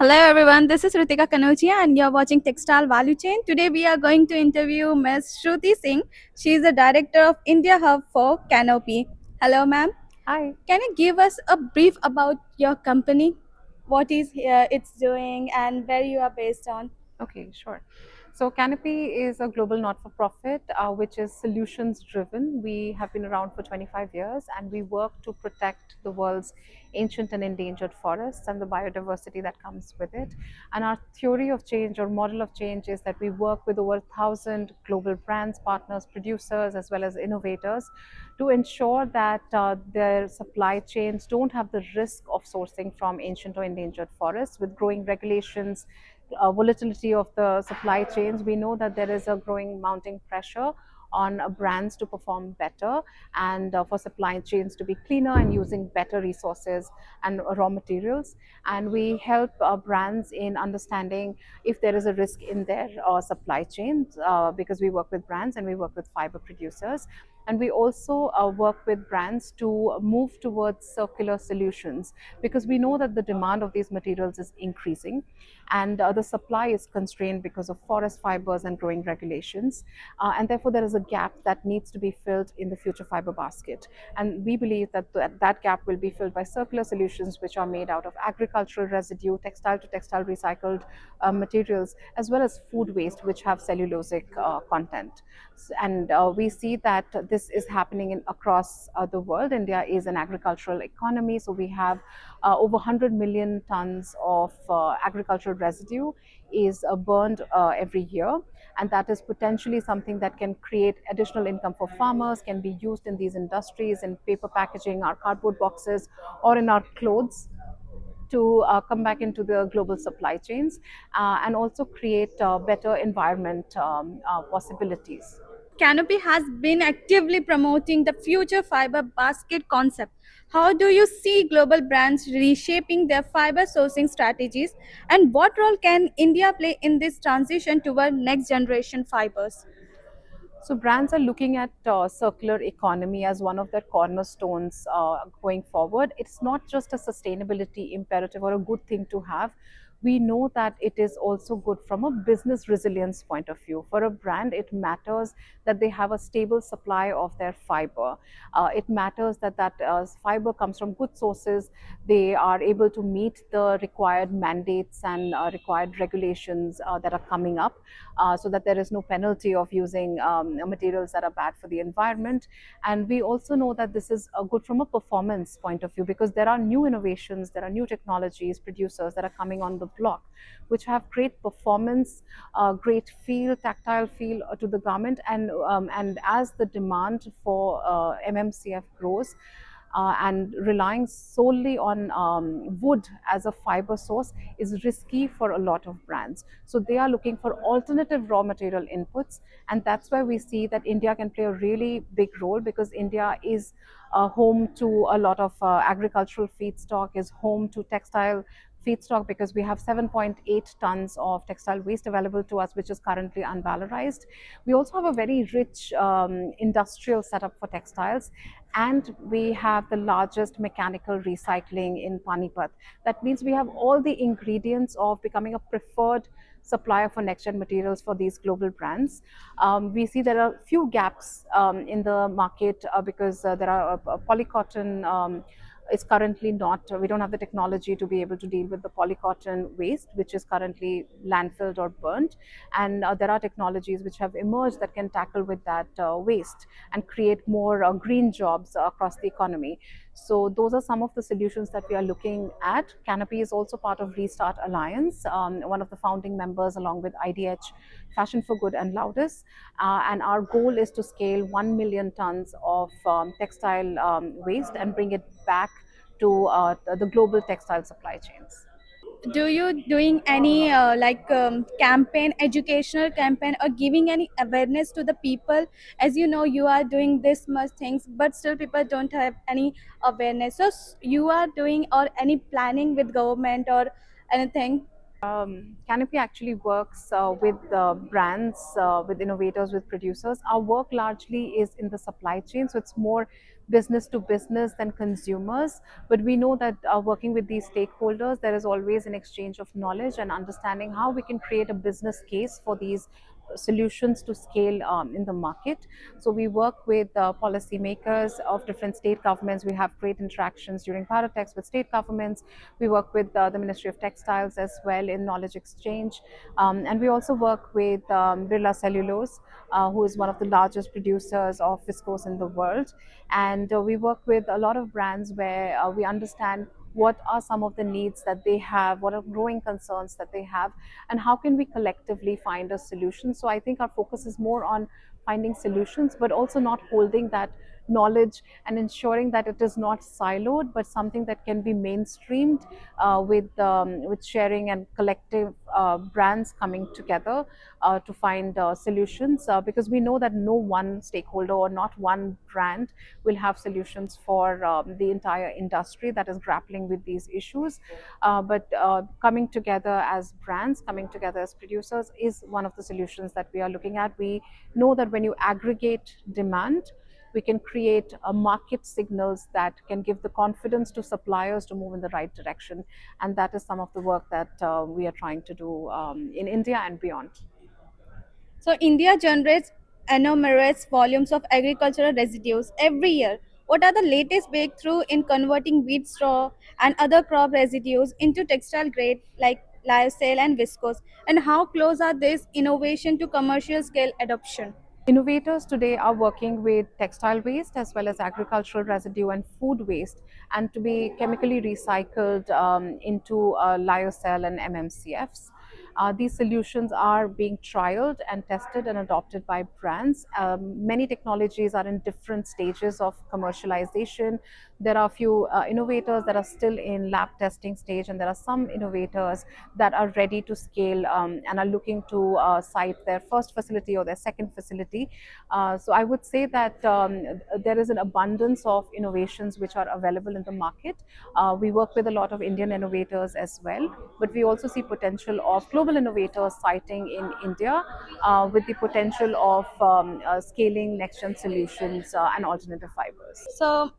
Hello everyone, this is Ritika Kanochia and you're watching Textile Value Chain. Today we are going to interview Ms. Shruti Singh. She is the director of India Hub for Canopy. Hello ma'am. Hi. Can you give us a brief about your company? What is it's doing and where you are based on? Okay, sure. So Canopy is a global not-for-profit which is solutions-driven. We have been around for 25 years and we work to protect the world's ancient and endangered forests and the biodiversity that comes with it. And our theory of change or model of change is that we work with over 1,000 global brands, partners, producers, as well as innovators to ensure that their supply chains don't have the risk of sourcing from ancient or endangered forests. With growing regulations, volatility of the supply chains, we know that there is a growing mounting pressure on brands to perform better and for supply chains to be cleaner and using better resources and raw materials. And we help brands in understanding if there is a risk in their supply chains because we work with brands and we work with fiber producers. And we also work with brands to move towards circular solutions because we know that the demand of these materials is increasing and the supply is constrained because of forest fibers and growing regulations. And therefore, there is a gap that needs to be filled in the future fiber basket. And we believe that that gap will be filled by circular solutions, which are made out of agricultural residue, textile to textile recycled materials, as well as food waste, which have cellulosic content. And we see that this is happening across the world. India is an agricultural economy, so we have over 100 million tons of agricultural residue is burned every year, and that is potentially something that can create additional income for farmers, can be used in these industries in paper packaging, our cardboard boxes, or in our clothes to come back into the global supply chains and also create better environment possibilities. Canopy has been actively promoting the future fiber basket concept. How do you see global brands reshaping their fiber sourcing strategies, and what role can India play in this transition toward next generation fibers? So brands are looking at circular economy as one of their cornerstones going forward. It's not just a sustainability imperative or a good thing to have. We know that it is also good from a business resilience point of view. For a brand, it matters that they have a stable supply of their fiber. It matters that fiber comes from good sources. They are able to meet the required mandates and required regulations that are coming up so that there is no penalty of using materials that are bad for the environment. And we also know that this is good from a performance point of view because there are new innovations, there are new technologies, producers that are coming on the block, which have great performance, great feel, tactile feel to the garment. And as the demand for MMCF grows, and relying solely on wood as a fiber source is risky for a lot of brands. So they are looking for alternative raw material inputs, and that's why we see that India can play a really big role because India is home to a lot of agricultural feedstock, is home to textile feedstock because we have 7.8 tons of textile waste available to us, which is currently unvalorized. We also have a very rich industrial setup for textiles, and we have the largest mechanical recycling in Panipat. That means we have all the ingredients of becoming a preferred supplier for next gen materials for these global brands. We see there are few gaps in the market because there are polycotton is currently not, we don't have the technology to be able to deal with the polycotton waste, which is currently landfilled or burnt. And there are technologies which have emerged that can tackle with that waste and create more green jobs across the economy. So those are some of the solutions that we are looking at. Canopy is also part of Restart Alliance, one of the founding members along with IDH, Fashion for Good and Loudest. And our goal is to scale 1 million tons of textile waste and bring it back to the global textile supply chains. Do you doing any campaign, educational campaign, or giving any awareness to the people? As you know, you are doing this much things, but still people don't have any awareness. So you are doing or any planning with government or anything? Canopy actually works with brands, with innovators, with producers. Our work largely is in the supply chain, so it's more business to business than consumers. But we know that working with these stakeholders, there is always an exchange of knowledge and understanding how we can create a business case for these solutions to scale in the market. So we work with policymakers of different state governments. We have great interactions during Bharat Tex with state governments. We work with the Ministry of Textiles as well in knowledge exchange. And we also work with Birla Cellulose, who is one of the largest producers of viscose in the world. And we work with a lot of brands where we understand what are some of the needs that they have, what are growing concerns that they have, and how can we collectively find a solution. So I think our focus is more on finding solutions, but also not holding that knowledge and ensuring that it is not siloed, but something that can be mainstreamed with sharing and collective brands coming together to find solutions. Because we know that no one stakeholder or not one brand will have solutions for the entire industry that is grappling with these issues. But coming together as brands, coming together as producers is one of the solutions that we are looking at. We know that when you aggregate demand, we can create market signals that can give the confidence to suppliers to move in the right direction. And that is some of the work that we are trying to do in India and beyond. So India generates enormous volumes of agricultural residues every year. What are the latest breakthrough in converting wheat straw and other crop residues into textile grade like lyocell and viscose? And how close are this innovation to commercial scale adoption? Innovators today are working with textile waste as well as agricultural residue and food waste, and to be chemically recycled into lyocell and MMCFs. These solutions are being trialed and tested and adopted by brands. Many technologies are in different stages of commercialization. There are a few innovators that are still in lab testing stage, and there are some innovators that are ready to scale and are looking to site their first facility or their second facility. So I would say that there is an abundance of innovations which are available in the market. We work with a lot of Indian innovators as well, but we also see potential of global innovators siting in India with the potential of scaling next gen solutions and alternative fibers. So,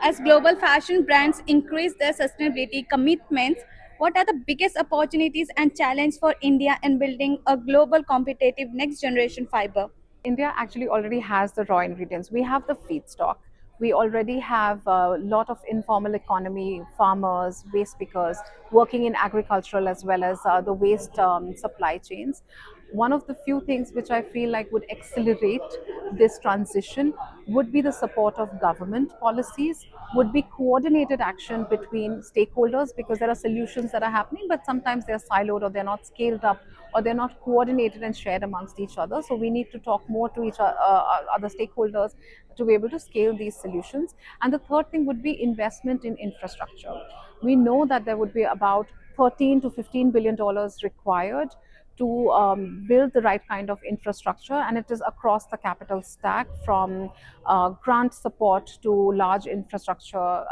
as global fashion brands increase their sustainability commitments, what are the biggest opportunities and challenges for India in building a global competitive next generation fiber? India actually already has the raw ingredients. We have the feedstock. We already have a lot of informal economy farmers, waste pickers working in agricultural as well as the waste supply chains. One of the few things which I feel like would accelerate this transition would be the support of government policies, would be coordinated action between stakeholders, because there are solutions that are happening, but sometimes they're siloed or they're not scaled up or they're not coordinated and shared amongst each other. So we need to talk more to each other stakeholders to be able to scale these solutions. And the third thing would be investment in infrastructure. We know that there would be about 13 to 15 billion dollars required to build the right kind of infrastructure, and it is across the capital stack, from grant support to large infrastructure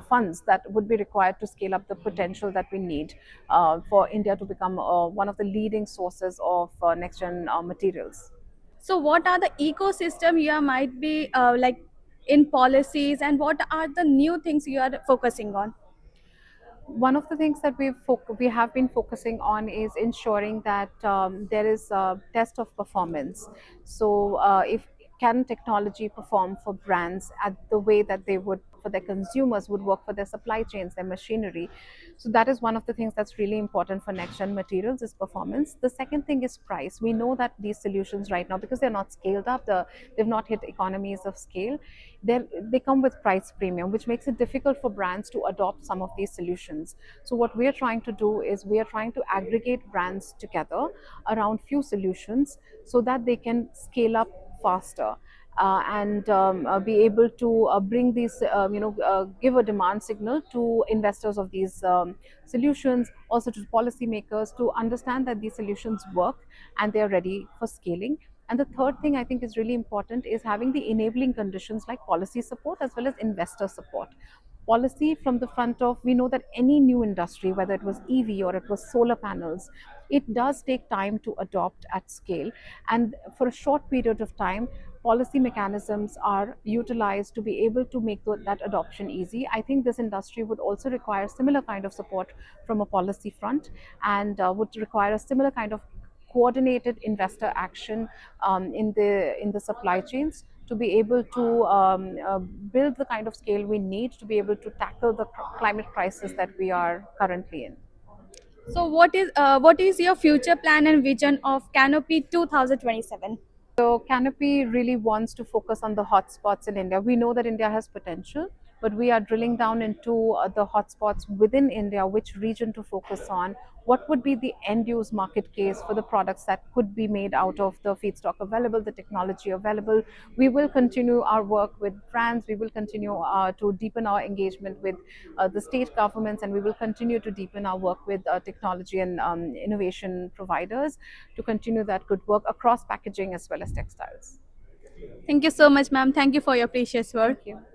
funds that would be required to scale up the potential that we need for India to become one of the leading sources of next gen materials. So, what are the ecosystem you might be like in policies, and what are the new things you are focusing on? One of the things that we have been focusing on is ensuring that there is a test of performance. So if can technology perform for brands at the way that they would for their consumers, would work for their supply chains, their machinery. So that is one of the things that's really important for next gen materials is performance. The second thing is price. We know that these solutions right now, because they're not scaled up, they've not hit economies of scale, they come with price premium, which makes it difficult for brands to adopt some of these solutions. So what we are trying to do is we are trying to aggregate brands together around few solutions so that they can scale up faster. And be able to bring these, give a demand signal to investors of these solutions, also to policymakers to understand that these solutions work and they are ready for scaling. And the third thing I think is really important is having the enabling conditions like policy support as well as investor support. Policy from the front of, we know that any new industry, whether it was EV or it was solar panels, it does take time to adopt at scale. And for a short period of time, policy mechanisms are utilized to be able to make that adoption easy. I think this industry would also require similar kind of support from a policy front, and would require a similar kind of coordinated investor action in the supply chains to be able to build the kind of scale we need to be able to tackle the climate crisis that we are currently in. So what is your future plan and vision of Canopy 2027? So Canopy really wants to focus on the hotspots in India. We know that India has potential, but we are drilling down into the hotspots within India, which region to focus on, what would be the end use market case for the products that could be made out of the feedstock available, the technology available. We will continue our work with brands, we will continue to deepen our engagement with the state governments, and we will continue to deepen our work with technology and innovation providers to continue that good work across packaging as well as textiles. Thank you so much, ma'am. Thank you for your precious work. Thank you.